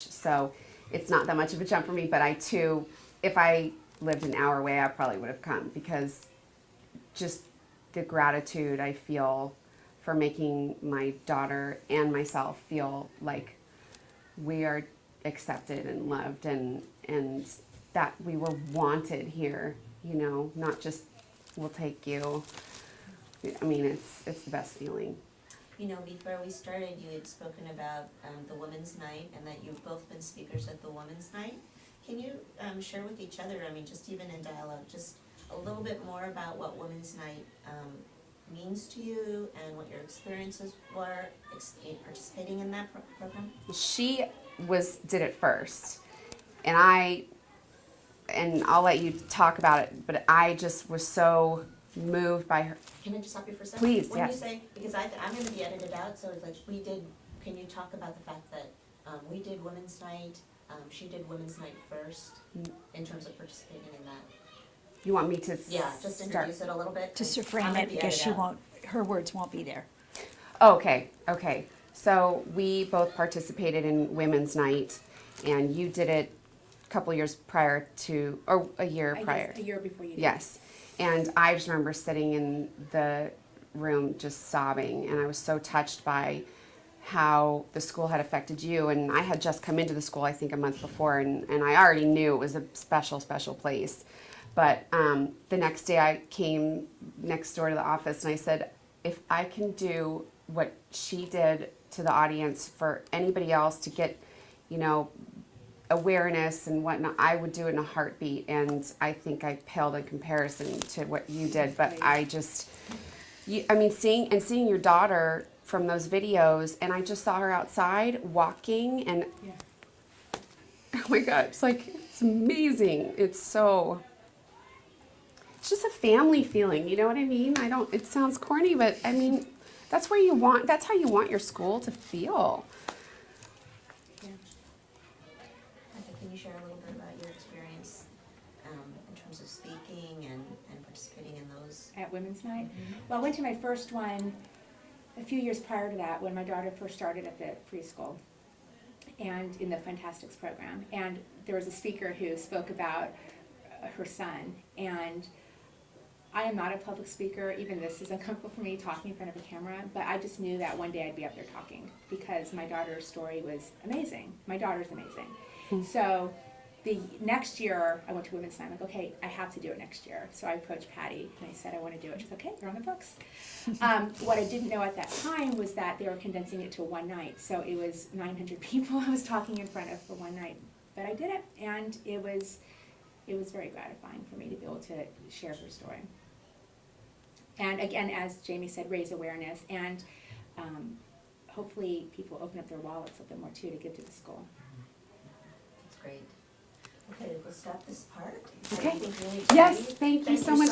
So it's not that much of a jump for me, but I too, if I lived an hour away, I probably would have come, because just the gratitude I feel for making my daughter and myself feel like we are accepted and loved, and that we were wanted here, you know, not just we'll take you. I mean, it's the best feeling. You know, before we started, you had spoken about the Women's Night, and that you've both been speakers at the Women's Night. Can you share with each other, I mean, just even in dialogue, just a little bit more about what Women's Night means to you, and what your experiences were participating in that program? She did it first, and I'll let you talk about it, but I just was so moved by her. Can I just stop you for a second? Please, when yes. You say, because I'm going to be edited out, so it's like we did, can you talk about the fact that we did Women's Night, she did Women's Night first, in terms of participating in that? You want me to Yeah, just introduce it a little bit. Just to frame it, because her words won't be there. Okay. So we both participated in Women's Night, and you did it a couple years prior to, or a year prior. A year before you did. Yes. And I just remember sitting in the room just sobbing, and I was so touched by how the school had affected you. And I had just come into the school, I think, a month before, and I already knew it was a special, special place. But the next day I came next door to the office, and I said, if I can do what she did to the audience for anybody else to get, you know, awareness and whatnot, I would do it in a heartbeat. And I think I paled in comparison to what you did. But I just, I mean, seeing your daughter from those videos, and I just saw her outside walking, and oh my God, it's amazing. It's just a family feeling, you know what I mean? It sounds corny, but I mean, that's how you want your school to feel. Can you share a little bit about your experience in terms of speaking and participating in those? At Women's Night? Mm-hmm. Well, I went to my first one a few years prior to that, when my daughter first started at the preschool and in the Fantastics program. And there was a speaker who spoke about her son. And I am not a public speaker. Even this is uncomfortable for me, talking in front of a camera. But I just knew that one day I'd be up there talking, because my daughter's story was amazing. My daughter's amazing. So the next year, I went to Women's Night. I'm like, okay, I have to do it next year. So I approached Patty, and I said, I want to do it. She's like, okay, you're on the books. What I didn't know at that time was that they were condensing it to one night. So it was 900 people I was talking in front of for one night. But I did it, and it was very gratifying for me to be able to share her story. And again, as Jamie said, raise awareness, and hopefully people open up their wallets a little bit more too to give to the school. Great. Okay, we'll stop this part. Okay. I think really Yes, great. thank you so much.